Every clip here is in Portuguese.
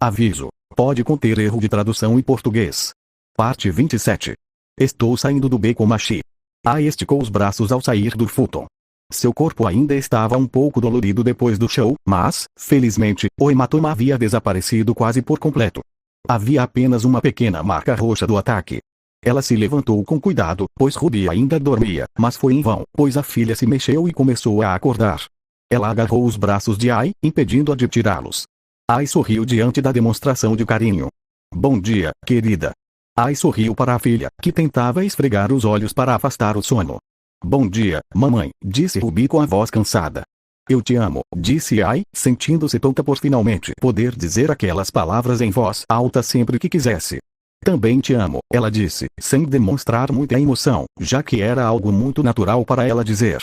Aviso: pode conter erro de tradução em português. Parte 27. Estou saindo do Becomachi. Ai esticou os braços ao sair do futon. Seu corpo ainda estava um pouco dolorido depois do show, mas, felizmente, o hematoma havia desaparecido quase por completo. Havia apenas uma pequena marca roxa do ataque. Ela se levantou com cuidado, pois Ruby ainda dormia, mas foi em vão, pois a filha se mexeu e começou a acordar. Ela agarrou os braços de Ai, impedindo-a de tirá-los. Ai sorriu diante da demonstração de carinho. Bom dia, querida. Ai sorriu para a filha, que tentava esfregar os olhos para afastar o sono. Bom dia, mamãe, disse Ruby com a voz cansada. Eu te amo, disse Ai, sentindo-se tonta por finalmente poder dizer aquelas palavras em voz alta sempre que quisesse. Também te amo, ela disse, sem demonstrar muita emoção, já que era algo muito natural para ela dizer.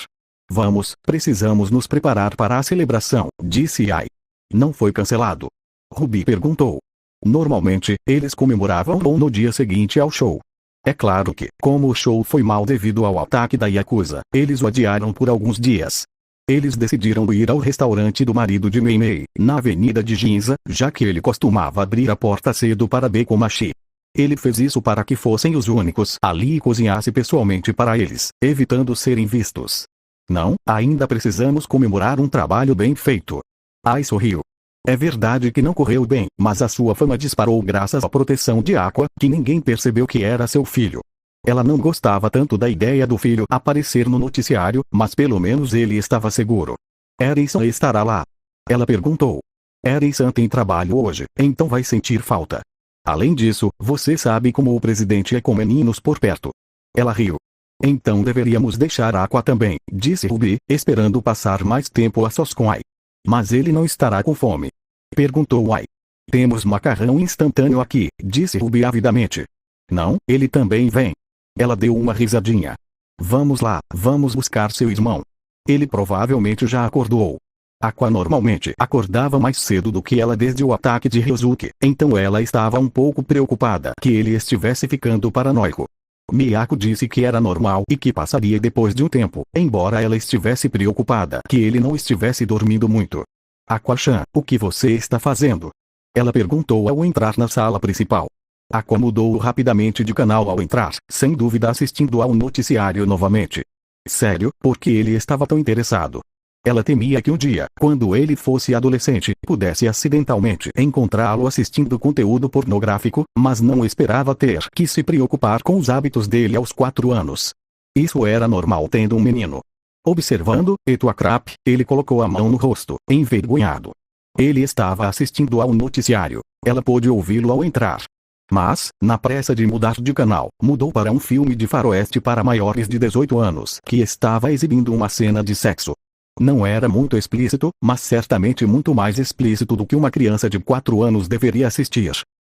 Vamos, precisamos nos preparar para a celebração, disse Ai. Não foi cancelado? Ruby perguntou. Normalmente, eles comemoravam no dia seguinte ao show. É claro que, como o show foi mal devido ao ataque da Yakuza, eles o adiaram por alguns dias. Eles decidiram ir ao restaurante do marido de Mei Mei, na avenida de Ginza, já que ele costumava abrir a porta cedo para Becomachi. Ele fez isso para que fossem os únicos ali e cozinhasse pessoalmente para eles, evitando serem vistos. Não, ainda precisamos comemorar um trabalho bem feito. Ai sorriu. É verdade que não correu bem, mas a sua fama disparou graças à proteção de Aqua, que ninguém percebeu que era seu filho. Ela não gostava tanto da ideia do filho aparecer no noticiário, mas pelo menos ele estava seguro. Eren-san estará lá? Ela perguntou. Eren-san tem trabalho hoje, então vai sentir falta. Além disso, você sabe como o presidente é com meninos por perto. Ela riu. Então deveríamos deixar Aqua também, disse Ruby, esperando passar mais tempo a sós com Ai. Mas ele não estará com fome? Perguntou Ai. Temos macarrão instantâneo aqui, disse Ruby avidamente. Não, ele também vem. Ela deu uma risadinha. Vamos lá, vamos buscar seu irmão. Ele provavelmente já acordou. Aqua normalmente acordava mais cedo do que ela desde o ataque de Ryosuke, então ela estava um pouco preocupada que ele estivesse ficando paranoico. Miyako disse que era normal e que passaria depois de um tempo, embora ela estivesse preocupada que ele não estivesse dormindo muito. Aqua-chan, o que você está fazendo? Ela perguntou ao entrar na sala principal. Aqua mudou rapidamente de canal ao entrar, sem dúvida assistindo ao noticiário novamente. Sério, por que ele estava tão interessado? Ela temia que um dia, quando ele fosse adolescente, pudesse acidentalmente encontrá-lo assistindo conteúdo pornográfico, mas não esperava ter que se preocupar com os hábitos dele aos 4 anos. Isso era normal tendo um menino. Observando Etuakrap, ele colocou a mão no rosto, envergonhado. Ele estava assistindo ao noticiário. Ela pôde ouvi-lo ao entrar. Mas, na pressa de mudar de canal, mudou para um filme de faroeste para maiores de 18 anos que estava exibindo uma cena de sexo. Não era muito explícito, mas certamente muito mais explícito do que uma criança de 4 anos deveria assistir.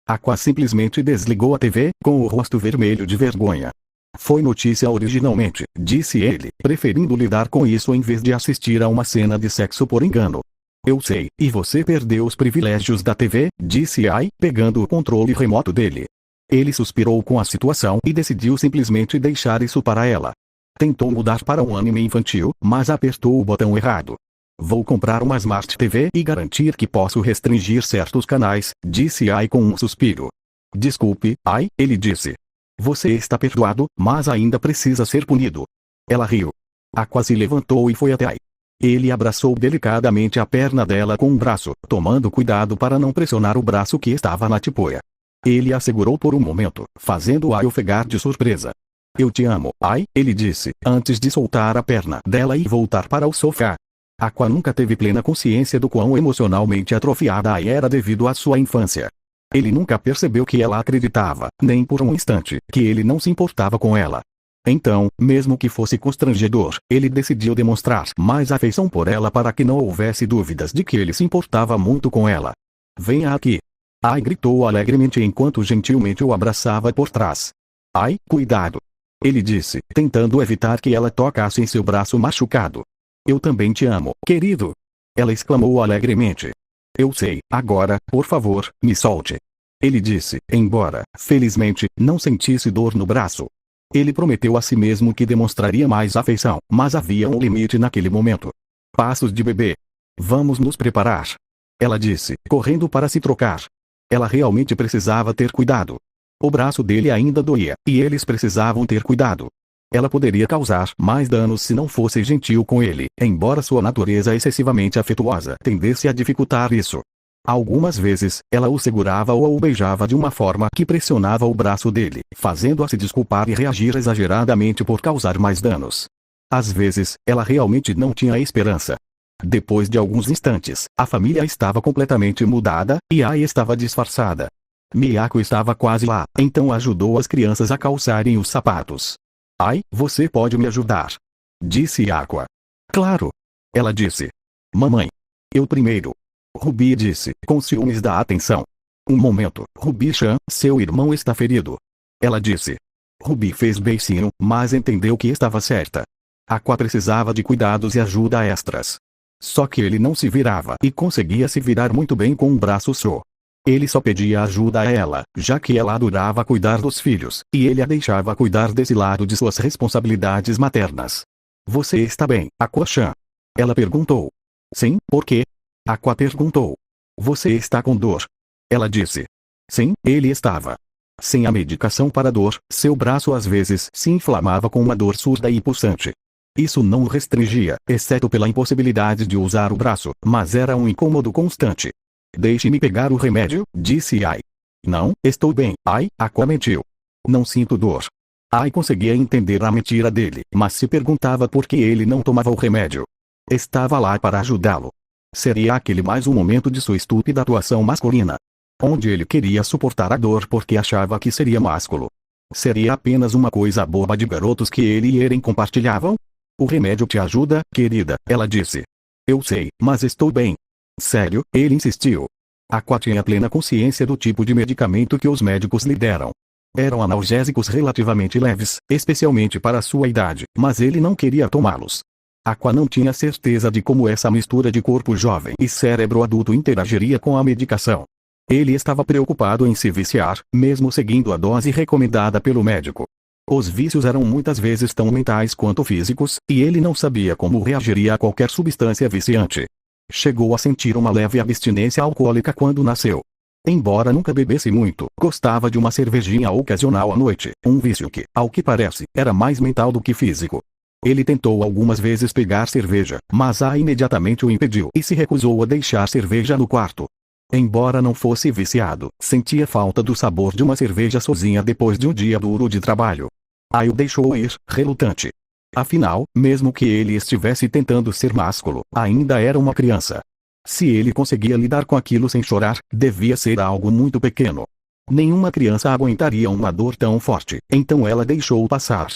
Aqua simplesmente desligou a TV, com o rosto vermelho de vergonha. Foi notícia originalmente, disse ele, preferindo lidar com isso em vez de assistir a uma cena de sexo por engano. Eu sei, e você perdeu os privilégios da TV, disse Ai, pegando o controle remoto dele. Ele suspirou com a situação e decidiu simplesmente deixar isso para ela. Tentou mudar para um anime infantil, mas apertou o botão errado. Vou comprar uma Smart TV e garantir que posso restringir certos canais, disse Ai com um suspiro. Desculpe, Ai, ele disse. Você está perdoado, mas ainda precisa ser punido. Ela riu. Aqua se levantou e foi até Ai. Ele abraçou delicadamente a perna dela com um braço, tomando cuidado para não pressionar o braço que estava na tipoia. Ele a segurou por um momento, fazendo Ai ofegar de surpresa. Eu te amo, Ai, ele disse, antes de soltar a perna dela e voltar para o sofá. Aqua nunca teve plena consciência do quão emocionalmente atrofiada Ai era devido à sua infância. Ele nunca percebeu que ela acreditava, nem por um instante, que ele não se importava com ela. Então, mesmo que fosse constrangedor, ele decidiu demonstrar mais afeição por ela para que não houvesse dúvidas de que ele se importava muito com ela. Venha aqui. Ai gritou alegremente enquanto gentilmente o abraçava por trás. Ai, cuidado. Ele disse, tentando evitar que ela tocasse em seu braço machucado. Eu também te amo, querido. Ela exclamou alegremente. Eu sei, agora, por favor, me solte. Ele disse, embora, felizmente, não sentisse dor no braço. Ele prometeu a si mesmo que demonstraria mais afeição, mas havia um limite naquele momento. Passos de bebê. Vamos nos preparar. Ela disse, correndo para se trocar. Ela realmente precisava ter cuidado. O braço dele ainda doía, e eles precisavam ter cuidado. Ela poderia causar mais danos se não fosse gentil com ele, embora sua natureza excessivamente afetuosa tendesse a dificultar isso. Algumas vezes, ela o segurava ou o beijava de uma forma que pressionava o braço dele, fazendo-a se desculpar e reagir exageradamente por causar mais danos. Às vezes, ela realmente não tinha esperança. Depois de alguns instantes, a família estava completamente mudada, e Ai estava disfarçada. Miyako estava quase lá, então ajudou as crianças a calçarem os sapatos. Ai, você pode me ajudar? Disse Aqua. Claro. Ela disse. Mamãe. Eu primeiro. Ruby disse, com ciúmes da atenção. Um momento, Ruby-chan, seu irmão está ferido. Ela disse. Ruby fez beicinho, mas entendeu que estava certa. Aqua precisava de cuidados e ajuda extras. Só que ele não se virava e conseguia se virar muito bem com um braço só. Ele só pedia ajuda a ela, já que ela adorava cuidar dos filhos, e ele a deixava cuidar desse lado de suas responsabilidades maternas. Você está bem, Aqua-chan? Ela perguntou. Sim, por quê? Aqua perguntou. Você está com dor? Ela disse. Sim, ele estava. Sem a medicação para dor, seu braço às vezes se inflamava com uma dor surda e pulsante. Isso não o restringia, exceto pela impossibilidade de usar o braço, mas era um incômodo constante. Deixe-me pegar o remédio, disse Ai. Não, estou bem, Ai, Aqua mentiu. Não sinto dor. Ai conseguia entender a mentira dele, mas se perguntava por que ele não tomava o remédio. Estava lá para ajudá-lo. Seria aquele mais um momento de sua estúpida atuação masculina, onde ele queria suportar a dor porque achava que seria másculo. Seria apenas uma coisa boba de garotos que ele e Eren compartilhavam? O remédio te ajuda, querida, ela disse. Eu sei, mas estou bem. Sério, ele insistiu. Aqua tinha plena consciência do tipo de medicamento que os médicos lhe deram. Eram analgésicos relativamente leves, especialmente para sua idade, mas ele não queria tomá-los. Aqua não tinha certeza de como essa mistura de corpo jovem e cérebro adulto interagiria com a medicação. Ele estava preocupado em se viciar, mesmo seguindo a dose recomendada pelo médico. Os vícios eram muitas vezes tão mentais quanto físicos, e ele não sabia como reagiria a qualquer substância viciante. Chegou a sentir uma leve abstinência alcoólica quando nasceu. Embora nunca bebesse muito, gostava de uma cervejinha ocasional à noite, um vício que, ao que parece, era mais mental do que físico. Ele tentou algumas vezes pegar cerveja, mas Ai imediatamente o impediu e se recusou a deixar cerveja no quarto. Embora não fosse viciado, sentia falta do sabor de uma cerveja sozinha depois de um dia duro de trabalho. Ai o deixou ir, relutante. Afinal, mesmo que ele estivesse tentando ser másculo, ainda era uma criança. Se ele conseguia lidar com aquilo sem chorar, devia ser algo muito pequeno. Nenhuma criança aguentaria uma dor tão forte, então ela deixou passar.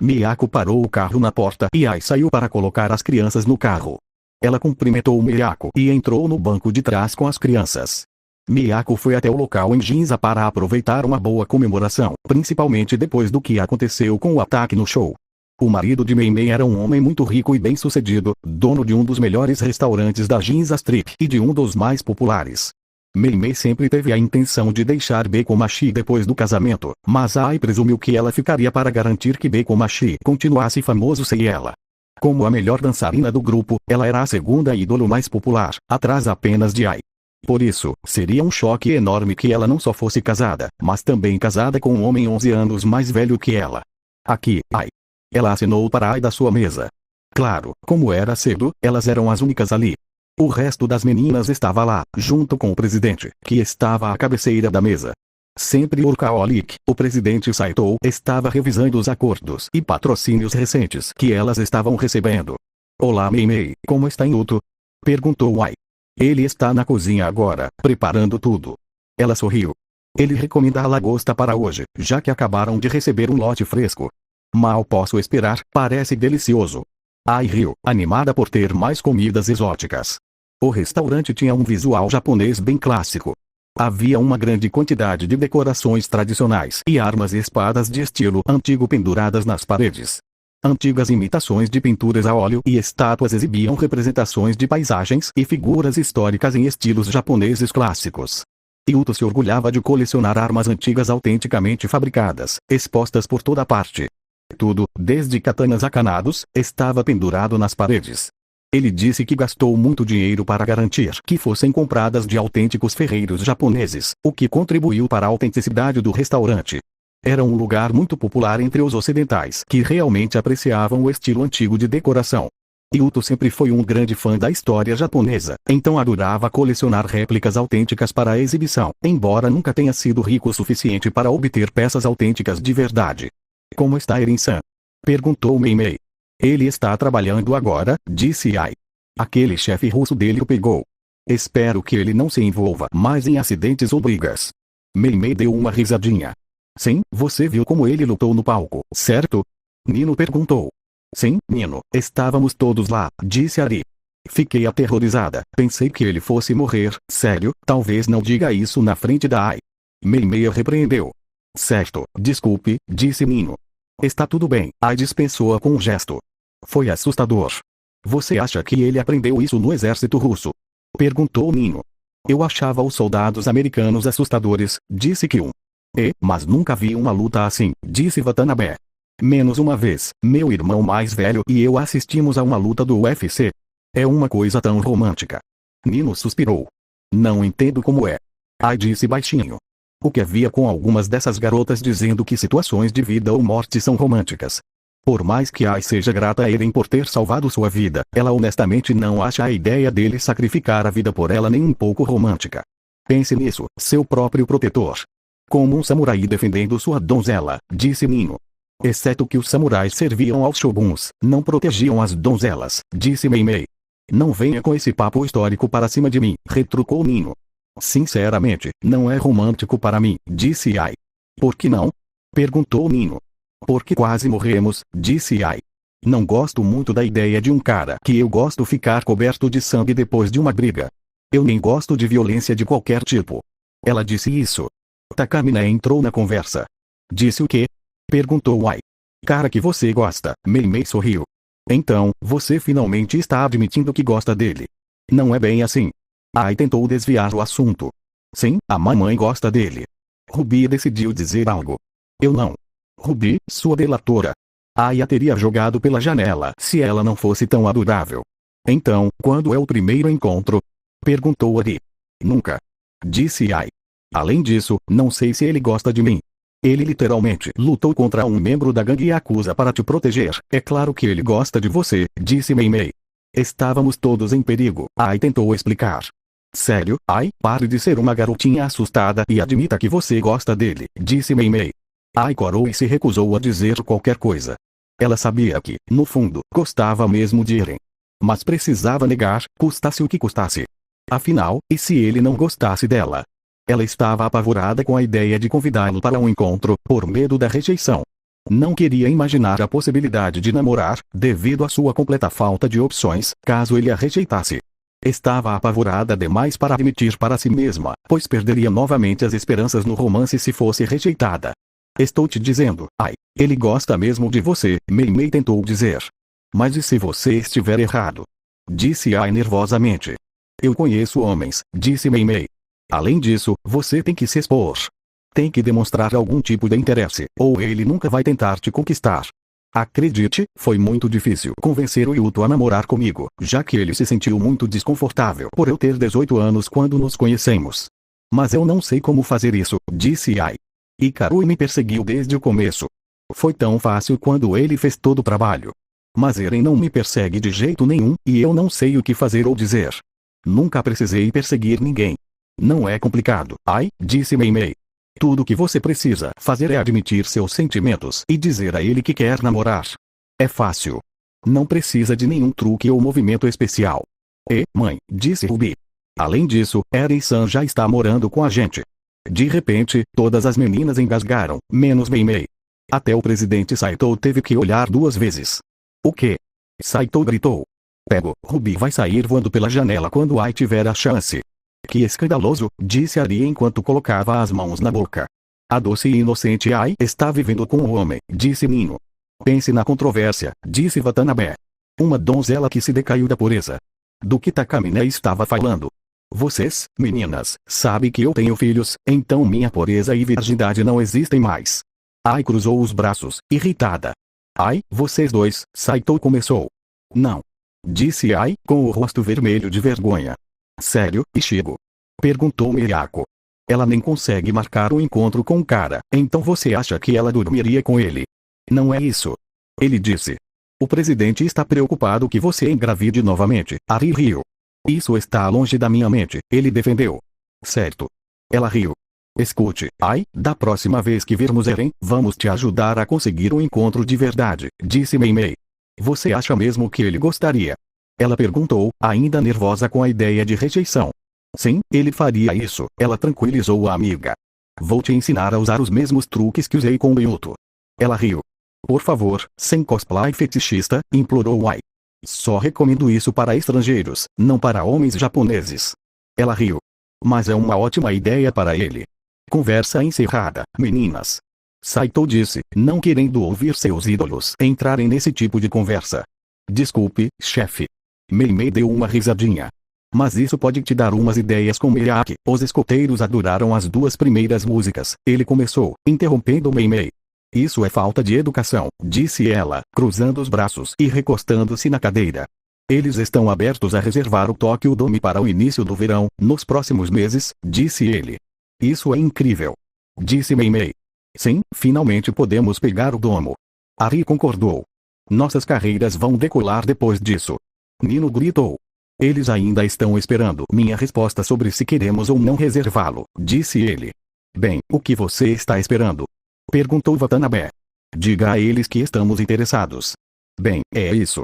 Miyako parou o carro na porta e Ai saiu para colocar as crianças no carro. Ela cumprimentou Miyako e entrou no banco de trás com as crianças. Miyako foi até o local em Ginza para aproveitar uma boa comemoração, principalmente depois do que aconteceu com o ataque no show. O marido de Mei era um homem muito rico e bem-sucedido, dono de um dos melhores restaurantes da Ginza Strip e de um dos mais populares. Mei sempre teve a intenção de deixar Bekomachi depois do casamento, mas Ai presumiu que ela ficaria para garantir que Bekomachi continuasse famoso sem ela. Como a melhor dançarina do grupo, ela era a segunda ídolo mais popular, atrás apenas de Ai. Por isso, seria um choque enorme que ela não só fosse casada, mas também casada com um homem 11 anos mais velho que ela. Aqui, Ai. Ela acenou para Ai da sua mesa. Claro, como era cedo, elas eram as únicas ali. O resto das meninas estava lá, junto com o presidente, que estava à cabeceira da mesa. Sempre workaholic, o presidente Saito estava revisando os acordos e patrocínios recentes que elas estavam recebendo. Olá Mei, como está Inuto? Perguntou Ai. Ele está na cozinha agora, preparando tudo. Ela sorriu. Ele recomenda a lagosta para hoje, já que acabaram de receber um lote fresco. Mal posso esperar, parece delicioso. Ai riu, animada por ter mais comidas exóticas. O restaurante tinha um visual japonês bem clássico. Havia uma grande quantidade de decorações tradicionais e armas e espadas de estilo antigo penduradas nas paredes. Antigas imitações de pinturas a óleo e estátuas exibiam representações de paisagens e figuras históricas em estilos japoneses clássicos. Yuto se orgulhava de colecionar armas antigas autenticamente fabricadas, expostas por toda parte. Tudo, desde katanas a canados, estava pendurado nas paredes. Ele disse que gastou muito dinheiro para garantir que fossem compradas de autênticos ferreiros japoneses, o que contribuiu para a autenticidade do restaurante. Era um lugar muito popular entre os ocidentais que realmente apreciavam o estilo antigo de decoração. Yuto sempre foi um grande fã da história japonesa, então adorava colecionar réplicas autênticas para a exibição, embora nunca tenha sido rico o suficiente para obter peças autênticas de verdade. Como está Eren-san? Perguntou Mei-mei. Ele está trabalhando agora, disse Ai. Aquele chefe russo dele o pegou. Espero que ele não se envolva mais em acidentes ou brigas. Mei-mei deu uma risadinha. Sim, você viu como ele lutou no palco, certo? Nino perguntou. Sim, Nino, estávamos todos lá, disse Ari. Fiquei aterrorizada, pensei que ele fosse morrer, sério, talvez não diga isso na frente da Ai. Mei-mei repreendeu. Certo, desculpe, disse Nino. Está tudo bem, Ai dispensou-a com um gesto. Foi assustador. Você acha que ele aprendeu isso no exército russo? Perguntou Nino. Eu achava os soldados americanos assustadores, disse Kyun. Mas nunca vi uma luta assim, disse Watanabe. Menos uma vez, meu irmão mais velho e eu assistimos a uma luta do UFC. É uma coisa tão romântica. Nino suspirou. Não entendo como é. Ai disse baixinho. O que havia com algumas dessas garotas dizendo que situações de vida ou morte são românticas. Por mais que Ai seja grata a Eren por ter salvado sua vida, ela honestamente não acha a ideia dele sacrificar a vida por ela nem um pouco romântica. Pense nisso, seu próprio protetor. Como um samurai defendendo sua donzela, disse Nino. Exceto que os samurais serviam aos shoguns, não protegiam as donzelas, disse Mei-mei. Não venha com esse papo histórico para cima de mim, retrucou Nino. Sinceramente, não é romântico para mim, disse Ai. Por que não? Perguntou Nino. Porque quase morremos, disse Ai. Não gosto muito da ideia de um cara que eu gosto ficar coberto de sangue depois de uma briga. Eu nem gosto de violência de qualquer tipo. Ela disse isso. Takamine entrou na conversa. Disse o quê? Perguntou Ai. Cara que você gosta, Mei-mei sorriu. Então, você finalmente está admitindo que gosta dele. Não é bem assim. Ai tentou desviar o assunto. Sim, a mamãe gosta dele. Ruby decidiu dizer algo. Eu não. Ruby, sua delatora. Ai a teria jogado pela janela se ela não fosse tão adorável. Então, quando é o primeiro encontro? Perguntou Ari. Nunca. Disse Ai. Além disso, não sei se ele gosta de mim. Ele literalmente lutou contra um membro da gangue Yakuza para te proteger. É claro que ele gosta de você, disse Mei-mei. Estávamos todos em perigo, Ai tentou explicar. Sério, Ai, pare de ser uma garotinha assustada e admita que você gosta dele, disse Mei-mei. Ai corou e se recusou a dizer qualquer coisa. Ela sabia que, no fundo, gostava mesmo de Eren. Mas precisava negar, custasse o que custasse. Afinal, e se ele não gostasse dela? Ela estava apavorada com a ideia de convidá-lo para um encontro, por medo da rejeição. Não queria imaginar a possibilidade de namorar, devido à sua completa falta de opções, caso ele a rejeitasse. Estava apavorada demais para admitir para si mesma, pois perderia novamente as esperanças no romance se fosse rejeitada. Estou te dizendo, Ai, ele gosta mesmo de você, Mei-mei tentou dizer. Mas e se você estiver errado? Disse Ai nervosamente. Eu conheço homens, disse Mei-mei. Além disso, você tem que se expor. Tem que demonstrar algum tipo de interesse, ou ele nunca vai tentar te conquistar. Acredite, foi muito difícil convencer o Yuto a namorar comigo, já que ele se sentiu muito desconfortável por eu ter 18 anos quando nos conhecemos. Mas eu não sei como fazer isso, disse Ai. Hikaru me perseguiu desde o começo. Foi tão fácil quando ele fez todo o trabalho. Mas Eren não me persegue de jeito nenhum, e eu não sei o que fazer ou dizer. Nunca precisei perseguir ninguém. Não é complicado, Ai, disse Mei-mei. Tudo o que você precisa fazer é admitir seus sentimentos e dizer a ele que quer namorar. É fácil. Não precisa de nenhum truque ou movimento especial. Mãe, disse Ruby. Além disso, Eren-san já está morando com a gente. De repente, todas as meninas engasgaram, menos Mei-mei. Até o presidente Saito teve que olhar 2 vezes. O quê? Saito gritou. Pego, Ruby vai sair voando pela janela quando Ai tiver a chance. Que escandaloso, disse Ari enquanto colocava as mãos na boca. A doce e inocente Ai está vivendo com um homem, disse Nino. Pense na controvérsia, disse Watanabe. Uma donzela que se decaiu da pureza. Do que Takamine estava falando? Vocês, meninas, sabem que eu tenho filhos, então minha pureza e virgindade não existem mais. Ai cruzou os braços, irritada. Ai, vocês dois, Saito começou. Não. disse Ai, com o rosto vermelho de vergonha. Sério, Ichigo? Perguntou Miyako. Ela nem consegue marcar um encontro com o cara, então você acha que ela dormiria com ele? Não é isso. Ele disse. O presidente está preocupado que você engravide novamente, Ari riu. Isso está longe da minha mente, ele defendeu. Certo. Ela riu. Escute, Ai, da próxima vez que virmos Eren, vamos te ajudar a conseguir um encontro de verdade, disse Mei Mei. Você acha mesmo que ele gostaria? Ela perguntou, ainda nervosa com a ideia de rejeição. Sim, ele faria isso, ela tranquilizou a amiga. Vou te ensinar a usar os mesmos truques que usei com o Yuto. Ela riu. Por favor, sem cosplay fetichista, implorou Ai. Só recomendo isso para estrangeiros, não para homens japoneses. Ela riu. Mas é uma ótima ideia para ele. Conversa encerrada, meninas. Saito disse, não querendo ouvir seus ídolos entrarem nesse tipo de conversa. Desculpe, chefe. Mei Mei deu uma risadinha. Mas isso pode te dar umas ideias com Miyake. Os escoteiros adoraram as duas primeiras músicas. Ele começou, interrompendo Mei Mei. Isso é falta de educação, disse ela, cruzando os braços e recostando-se na cadeira. Eles estão abertos a reservar o Tokyo Dome para o início do verão, nos próximos meses, disse ele. Isso é incrível. Disse Mei Mei. Sim, finalmente podemos pegar o domo. Ari concordou. Nossas carreiras vão decolar depois disso. Nino gritou. Eles ainda estão esperando minha resposta sobre se queremos ou não reservá-lo, disse ele. Bem, o que você está esperando? Perguntou Watanabe. Diga a eles que estamos interessados. Bem, é isso.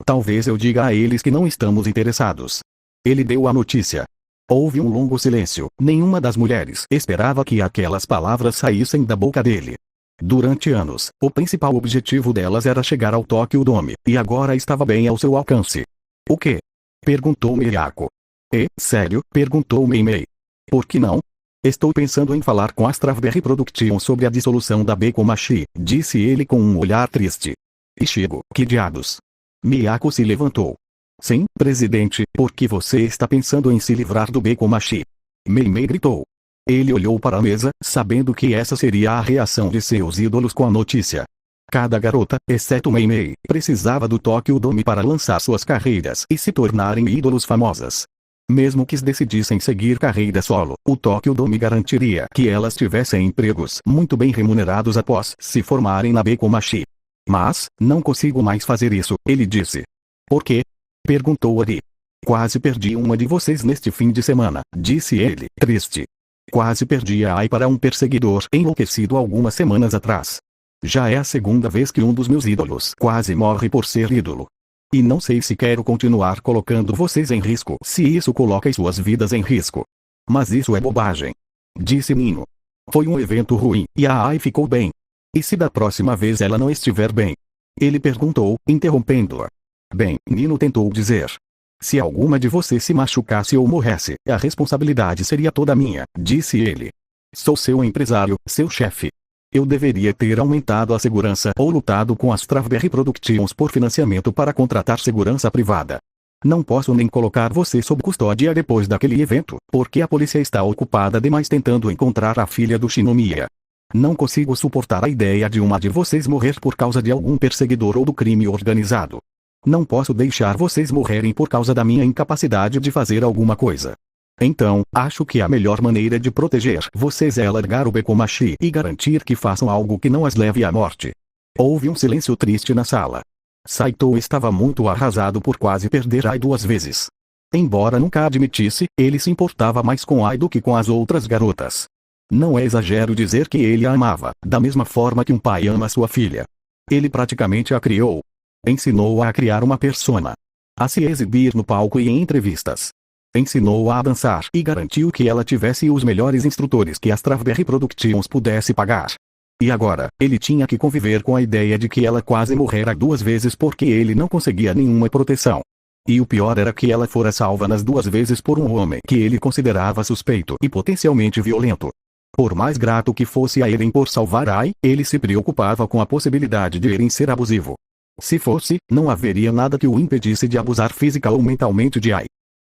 Talvez eu diga a eles que não estamos interessados. Ele deu a notícia. Houve um longo silêncio, nenhuma das mulheres esperava que aquelas palavras saíssem da boca dele. Durante anos, o principal objetivo delas era chegar ao Tokyo Dome, e agora estava bem ao seu alcance. O quê? Perguntou Miyako. Sério? Perguntou Mei Mei. Por que não? Estou pensando em falar com a Strawberry Production sobre a dissolução da Bekomachi, disse ele com um olhar triste. Ichigo, que diabos? Miyako se levantou. Sim, presidente, por que você está pensando em se livrar do Bekomachi? Mei Mei gritou. Ele olhou para a mesa, sabendo que essa seria a reação de seus ídolos com a notícia. Cada garota, exceto Mei Mei, precisava do Tokyo Dome para lançar suas carreiras e se tornarem ídolos famosas. Mesmo que decidissem seguir carreira solo, o Tokyo Dome garantiria que elas tivessem empregos muito bem remunerados após se formarem na Bekomachi. Mas, não consigo mais fazer isso, ele disse. Por quê? Perguntou Ari. Quase perdi uma de vocês neste fim de semana, disse ele, triste. Quase perdi a Ai para um perseguidor enlouquecido algumas semanas atrás. Já é a segunda vez que um dos meus ídolos quase morre por ser ídolo. E não sei se quero continuar colocando vocês em risco se isso coloca suas vidas em risco. Mas isso é bobagem. Disse Nino. Foi um evento ruim, e a Ai ficou bem. E se da próxima vez ela não estiver bem? Ele perguntou, interrompendo-a. Bem, Nino tentou dizer. Se alguma de vocês se machucasse ou morresse, a responsabilidade seria toda minha, disse ele. Sou seu empresário, seu chefe. Eu deveria ter aumentado a segurança ou lutado com as Strawberry Productions por financiamento para contratar segurança privada. Não posso nem colocar você sob custódia depois daquele evento, porque a polícia está ocupada demais tentando encontrar a filha do Shinomiya. Não consigo suportar a ideia de uma de vocês morrer por causa de algum perseguidor ou do crime organizado. Não posso deixar vocês morrerem por causa da minha incapacidade de fazer alguma coisa. Então, acho que a melhor maneira de proteger vocês é largar o Bekomachi e garantir que façam algo que não as leve à morte. Houve um silêncio triste na sala. Saito estava muito arrasado por quase perder Ai 2 vezes. Embora nunca admitisse, ele se importava mais com Ai do que com as outras garotas. Não é exagero dizer que ele a amava, da mesma forma que um pai ama sua filha. Ele praticamente a criou. Ensinou-a a criar uma persona. A se exibir no palco e em entrevistas. Ensinou-a a dançar e garantiu que ela tivesse os melhores instrutores que a Strawberry Productions pudesse pagar. E agora, ele tinha que conviver com a ideia de que ela quase morrera 2 vezes porque ele não conseguia nenhuma proteção. E o pior era que ela fora salva nas 2 vezes por um homem que ele considerava suspeito e potencialmente violento. Por mais grato que fosse a Eren por salvar Ai, ele se preocupava com a possibilidade de Eren ser abusivo. Se fosse, não haveria nada que o impedisse de abusar física ou mentalmente de Ai.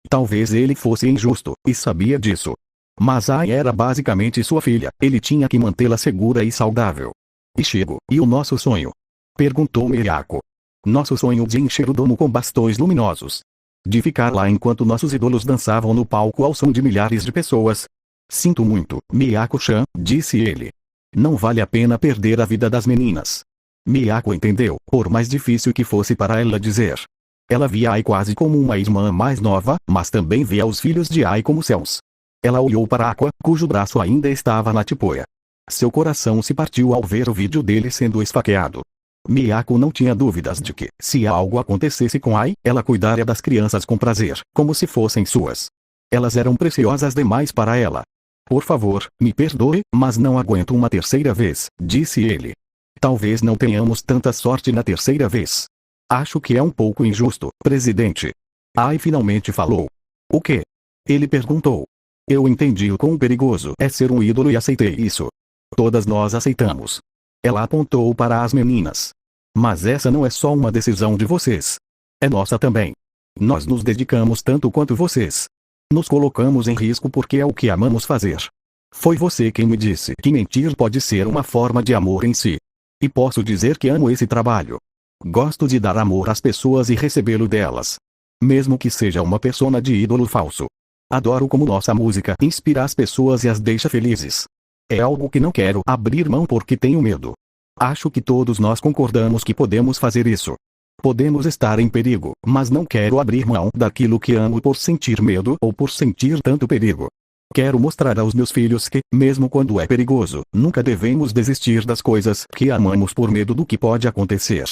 Talvez ele fosse injusto, e sabia disso. Mas Ai era basicamente sua filha, ele tinha que mantê-la segura e saudável. Ichigo, e o nosso sonho? Perguntou Miyako. Nosso sonho de encher o domo com bastões luminosos. De ficar lá enquanto nossos ídolos dançavam no palco ao som de milhares de pessoas. Sinto muito, Miyako-chan, disse ele. Não vale a pena perder a vida das meninas. Miyako entendeu, por mais difícil que fosse para ela dizer. Ela via Ai quase como uma irmã mais nova, mas também via os filhos de Ai como seus. Ela olhou para Aqua, cujo braço ainda estava na tipoia. Seu coração se partiu ao ver o vídeo dele sendo esfaqueado. Miyako não tinha dúvidas de que, se algo acontecesse com Ai, ela cuidaria das crianças com prazer, como se fossem suas. Elas eram preciosas demais para ela. Por favor, me perdoe, mas não aguento uma terceira vez, disse ele. Talvez não tenhamos tanta sorte na terceira vez. Acho que é um pouco injusto, presidente. Ai finalmente falou. O quê? Ele perguntou. Eu entendi o quão perigoso é ser um ídolo e aceitei isso. Todas nós aceitamos. Ela apontou para as meninas. Mas essa não é só uma decisão de vocês. É nossa também. Nós nos dedicamos tanto quanto vocês. Nos colocamos em risco porque é o que amamos fazer. Foi você quem me disse que mentir pode ser uma forma de amor em si. E posso dizer que amo esse trabalho. Gosto de dar amor às pessoas e recebê-lo delas. Mesmo que seja uma persona de ídolo falso. Adoro como nossa música inspira as pessoas e as deixa felizes. É algo que não quero abrir mão porque tenho medo. Acho que todos nós concordamos que podemos fazer isso. Podemos estar em perigo, mas não quero abrir mão daquilo que amo por sentir medo ou por sentir tanto perigo. Quero mostrar aos meus filhos que, mesmo quando é perigoso, nunca devemos desistir das coisas que amamos por medo do que pode acontecer.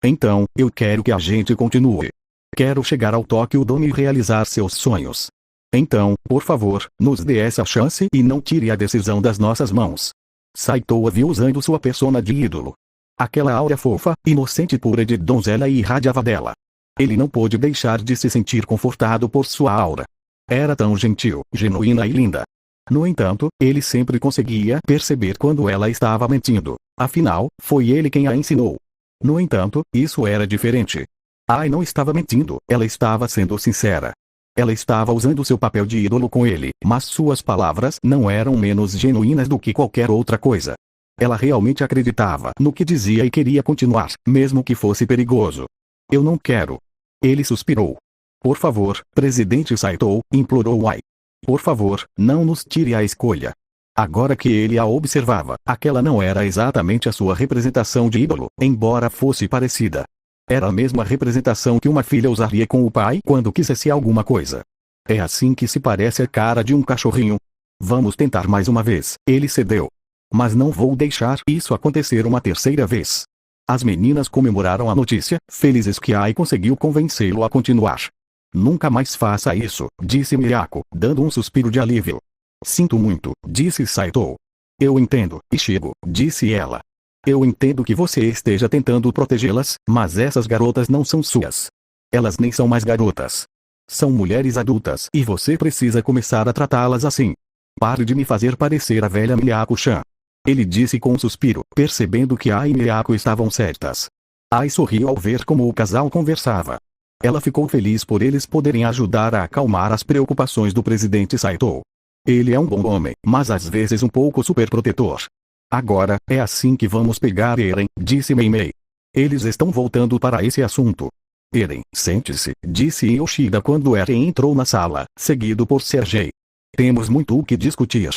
Então, eu quero que a gente continue. Quero chegar ao Tokyo Dome e realizar seus sonhos. Então, por favor, nos dê essa chance e não tire a decisão das nossas mãos. Saito a viu usando sua persona de ídolo. Aquela áurea fofa, inocente e pura de donzela irradiava dela. Ele não pôde deixar de se sentir confortado por sua aura. Era tão gentil, genuína e linda. No entanto, ele sempre conseguia perceber quando ela estava mentindo. Afinal, foi ele quem a ensinou. No entanto, isso era diferente. Ai não estava mentindo, ela estava sendo sincera. Ela estava usando seu papel de ídolo com ele, mas suas palavras não eram menos genuínas do que qualquer outra coisa. Ela realmente acreditava no que dizia e queria continuar, mesmo que fosse perigoso. Eu não quero. Ele suspirou. Por favor, presidente Saito, implorou Ai. Por favor, não nos tire a escolha. Agora que ele a observava, aquela não era exatamente a sua representação de ídolo, embora fosse parecida. Era a mesma representação que uma filha usaria com o pai quando quisesse alguma coisa. É assim que se parece a cara de um cachorrinho. Vamos tentar mais uma vez, ele cedeu. Mas não vou deixar isso acontecer uma terceira vez. As meninas comemoraram a notícia, felizes que Ai conseguiu convencê-lo a continuar. Nunca mais faça isso, disse Miyako, dando um suspiro de alívio. Sinto muito, disse Saito. Eu entendo, Ichigo, disse ela. Eu entendo que você esteja tentando protegê-las, mas essas garotas não são suas. Elas nem são mais garotas. São mulheres adultas e você precisa começar a tratá-las assim. Pare de me fazer parecer a velha Miyako-chan. Ele disse com um suspiro, percebendo que Ai e Miyako estavam certas. Ai sorriu ao ver como o casal conversava. Ela ficou feliz por eles poderem ajudar a acalmar as preocupações do presidente Saito. Ele é um bom homem, mas às vezes um pouco superprotetor. Agora, é assim que vamos pegar Eren, disse Meimei. Eles estão voltando para esse assunto. Eren, sente-se, disse Yoshida quando Eren entrou na sala, seguido por Sergei. Temos muito o que discutir.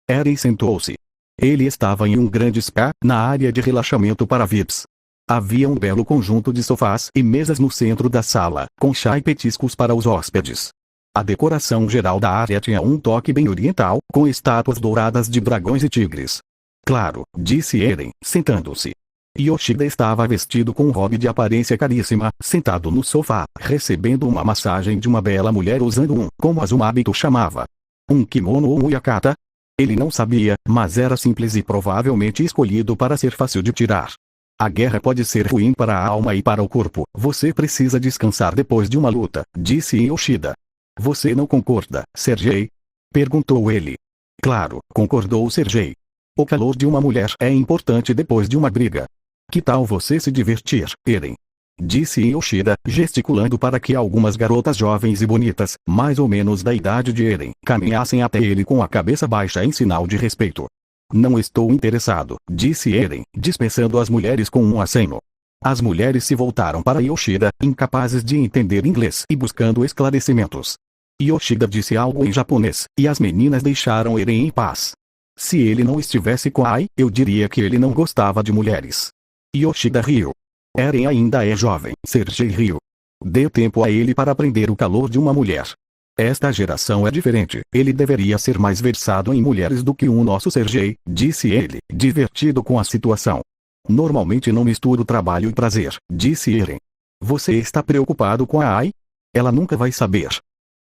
Eren sentou-se. Ele estava em um grande spa, na área de relaxamento para VIPs. Havia um belo conjunto de sofás e mesas no centro da sala, com chá e petiscos para os hóspedes. A decoração geral da área tinha um toque bem oriental, com estátuas douradas de dragões e tigres. Claro, disse Eren, sentando-se. Yoshida estava vestido com um hobby de aparência caríssima, sentado no sofá, recebendo uma massagem de uma bela mulher usando como Azumabito chamava. Um kimono ou um yukata? Ele não sabia, mas era simples e provavelmente escolhido para ser fácil de tirar. A guerra pode ser ruim para a alma e para o corpo. Você precisa descansar depois de uma luta, disse Yoshida. Você não concorda, Sergei? Perguntou ele. Claro, concordou Sergei. O calor de uma mulher é importante depois de uma briga. Que tal você se divertir, Eren? Disse Yoshida, gesticulando para que algumas garotas jovens e bonitas, mais ou menos da idade de Eren, caminhassem até ele com a cabeça baixa em sinal de respeito. Não estou interessado, disse Eren, dispensando as mulheres com um aceno. As mulheres se voltaram para Yoshida, incapazes de entender inglês e buscando esclarecimentos. Yoshida disse algo em japonês, e as meninas deixaram Eren em paz. Se ele não estivesse com Ai, eu diria que ele não gostava de mulheres. Yoshida riu. Eren ainda é jovem, Sergei riu. Dê tempo a ele para aprender o calor de uma mulher. Esta geração é diferente, ele deveria ser mais versado em mulheres do que o nosso Sergei, disse ele, divertido com a situação. Normalmente não misturo trabalho e prazer, disse Eren. Você está preocupado com a Ai? Ela nunca vai saber.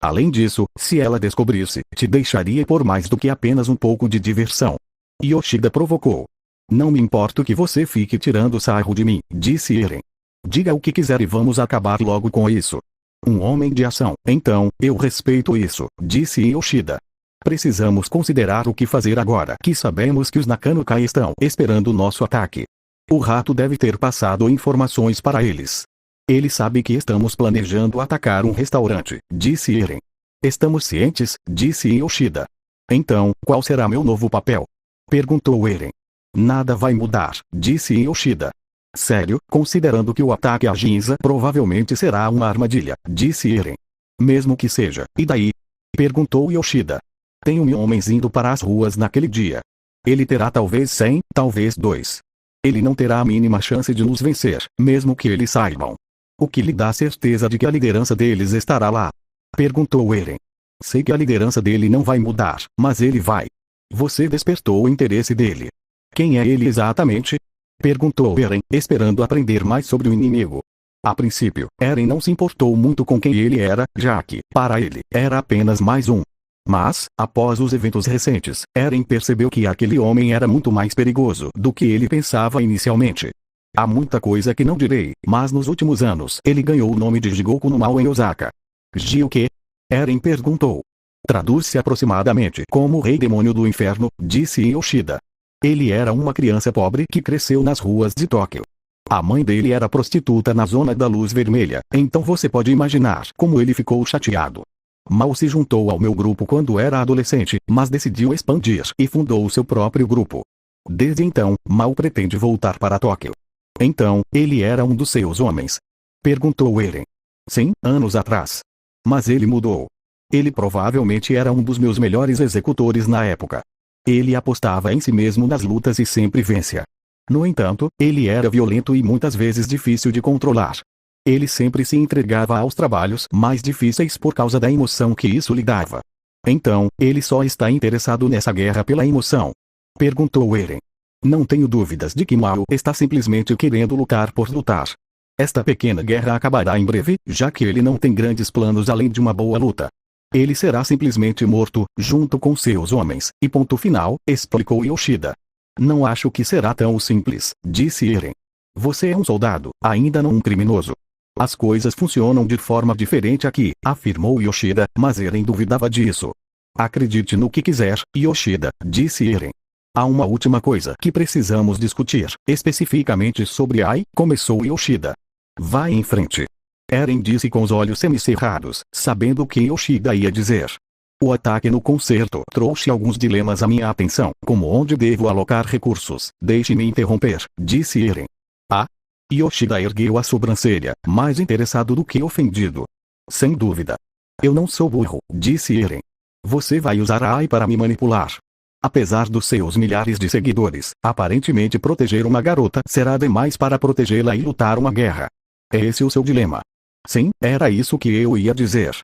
Além disso, se ela descobrisse, te deixaria por mais do que apenas um pouco de diversão. Yoshida provocou. Não me importo que você fique tirando sarro de mim, disse Eren. Diga o que quiser e vamos acabar logo com isso. Um homem de ação, então, eu respeito isso, disse Yoshida. Precisamos considerar o que fazer agora que sabemos que os Nakanuka estão esperando nosso ataque. O rato deve ter passado informações para eles. Ele sabe que estamos planejando atacar um restaurante, disse Eren. Estamos cientes, disse Yoshida. Então, qual será meu novo papel? Perguntou Eren. Nada vai mudar, disse Yoshida. Sério, considerando que o ataque a Ginza provavelmente será uma armadilha, disse Eren. Mesmo que seja, e daí? Perguntou Yoshida. Tenho homens indo para as ruas naquele dia. Ele terá talvez 100, talvez 2. Ele não terá a mínima chance de nos vencer, mesmo que eles saibam. O que lhe dá certeza de que a liderança deles estará lá? Perguntou Eren. Sei que a liderança dele não vai mudar, mas ele vai. Você despertou o interesse dele. Quem é ele exatamente? Perguntou Eren, esperando aprender mais sobre o inimigo. A princípio, Eren não se importou muito com quem ele era, já que, para ele, era apenas mais um. Mas, após os eventos recentes, Eren percebeu que aquele homem era muito mais perigoso do que ele pensava inicialmente. Há muita coisa que não direi, mas nos últimos anos ele ganhou o nome de Jigoku no Mal em Osaka. Ji o quê? Eren perguntou. Traduz-se aproximadamente como Rei Demônio do Inferno, disse Yoshida. Ele era uma criança pobre que cresceu nas ruas de Tóquio. A mãe dele era prostituta na zona da Luz Vermelha, então você pode imaginar como ele ficou chateado. Mal se juntou ao meu grupo quando era adolescente, mas decidiu expandir e fundou seu próprio grupo. Desde então, Mal pretende voltar para Tóquio. Então, ele era um dos seus homens? Perguntou Eren. Sim, anos atrás. Mas ele mudou. Ele provavelmente era um dos meus melhores executores na época. Ele apostava em si mesmo nas lutas e sempre vencia. No entanto, ele era violento e muitas vezes difícil de controlar. Ele sempre se entregava aos trabalhos mais difíceis por causa da emoção que isso lhe dava. Então, ele só está interessado nessa guerra pela emoção? Perguntou Eren. Não tenho dúvidas de que Mal está simplesmente querendo lutar por lutar. Esta pequena guerra acabará em breve, já que ele não tem grandes planos além de uma boa luta. Ele será simplesmente morto, junto com seus homens, e ponto final, explicou Yoshida. Não acho que será tão simples, disse Eren. Você é um soldado, ainda não um criminoso. As coisas funcionam de forma diferente aqui, afirmou Yoshida, mas Eren duvidava disso. Acredite no que quiser, Yoshida, disse Eren. Há uma última coisa que precisamos discutir, especificamente sobre Ai, começou Yoshida. Vai em frente. Eren disse com os olhos semicerrados, sabendo o que Yoshida ia dizer. O ataque no concerto trouxe alguns dilemas à minha atenção, como onde devo alocar recursos. Deixe-me interromper, disse Eren. Ah? Yoshida ergueu a sobrancelha, mais interessado do que ofendido. Sem dúvida. Eu não sou burro, disse Eren. Você vai usar a Ai para me manipular. Apesar dos seus milhares de seguidores, aparentemente proteger uma garota será demais para protegê-la e lutar uma guerra. É esse o seu dilema? Sim, era isso que eu ia dizer.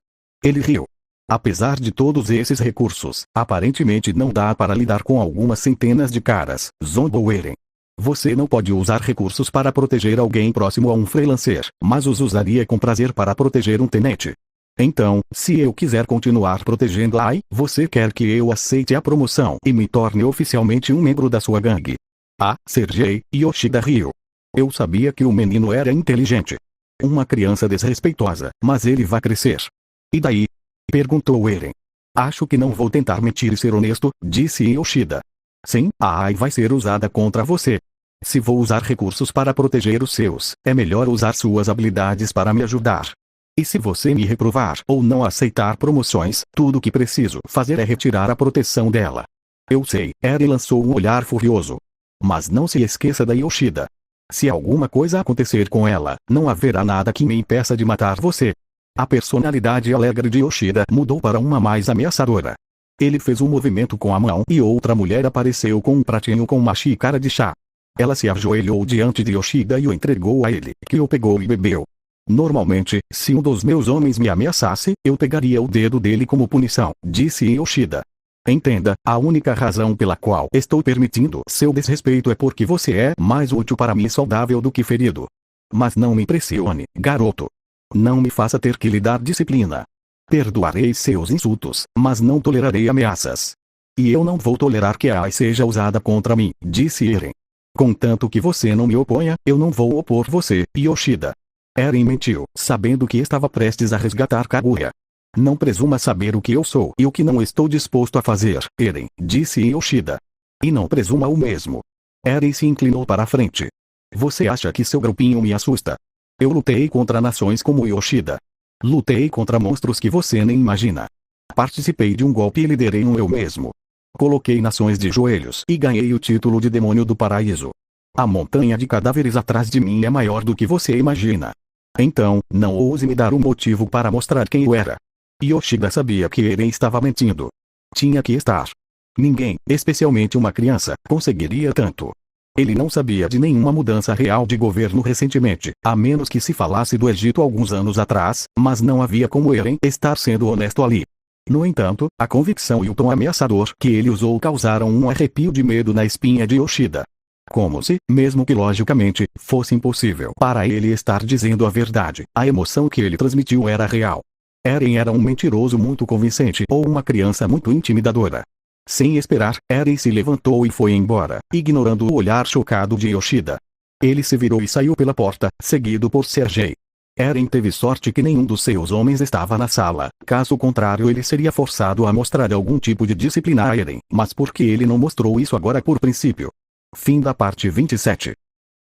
Ele riu. Apesar de todos esses recursos, aparentemente não dá para lidar com algumas centenas de caras, zombou Eren. Você não pode usar recursos para proteger alguém próximo a um freelancer, mas os usaria com prazer para proteger um tenente. Então, se eu quiser continuar protegendo a Ai, você quer que eu aceite a promoção e me torne oficialmente um membro da sua gangue? Ah, Sergei, Yoshida riu. Eu sabia que o menino era inteligente. Uma criança desrespeitosa, mas ele vai crescer. E daí? Perguntou Eren. Acho que não vou tentar mentir e ser honesto, disse Yoshida. Sim, a Ai vai ser usada contra você. Se vou usar recursos para proteger os seus, é melhor usar suas habilidades para me ajudar. E se você me reprovar ou não aceitar promoções, tudo o que preciso fazer é retirar a proteção dela. Eu sei, Eren lançou um olhar furioso. Mas não se esqueça da Yoshida. Se alguma coisa acontecer com ela, não haverá nada que me impeça de matar você. A personalidade alegre de Yoshida mudou para uma mais ameaçadora. Ele fez um movimento com a mão e outra mulher apareceu com um pratinho com uma xícara de chá. Ela se ajoelhou diante de Yoshida e o entregou a ele, que o pegou e bebeu. Normalmente, se um dos meus homens me ameaçasse, eu pegaria o dedo dele como punição, disse Yoshida. Entenda, a única razão pela qual estou permitindo seu desrespeito é porque você é mais útil para mim saudável do que ferido. Mas não me pressione, garoto. Não me faça ter que lhe dar disciplina. Perdoarei seus insultos, mas não tolerarei ameaças. E eu não vou tolerar que a AI seja usada contra mim, disse Eren. Contanto que você não me oponha, eu não vou opor você, Yoshida. Eren mentiu, sabendo que estava prestes a resgatar Kaguya. Não presuma saber o que eu sou e o que não estou disposto a fazer, Eren, disse Yoshida. E não presuma o mesmo. Eren se inclinou para a frente. Você acha que seu grupinho me assusta? Eu lutei contra nações como Yoshida. Lutei contra monstros que você nem imagina. Participei de um golpe e liderei um eu mesmo. Coloquei nações de joelhos e ganhei o título de demônio do paraíso. A montanha de cadáveres atrás de mim é maior do que você imagina. Então, não ouse me dar um motivo para mostrar quem eu era. Yoshida sabia que Eren estava mentindo. Tinha que estar. Ninguém, especialmente uma criança, conseguiria tanto. Ele não sabia de nenhuma mudança real de governo recentemente, a menos que se falasse do Egito alguns anos atrás, mas não havia como Eren estar sendo honesto ali. No entanto, a convicção e o tom ameaçador que ele usou causaram um arrepio de medo na espinha de Yoshida. Como se, mesmo que logicamente, fosse impossível para ele estar dizendo a verdade, a emoção que ele transmitiu era real. Eren era um mentiroso muito convincente ou uma criança muito intimidadora. Sem esperar, Eren se levantou e foi embora, ignorando o olhar chocado de Yoshida. Ele se virou e saiu pela porta, seguido por Sergei. Eren teve sorte que nenhum dos seus homens estava na sala, caso contrário ele seria forçado a mostrar algum tipo de disciplina a Eren, mas por que ele não mostrou isso agora por princípio? Fim da parte 27.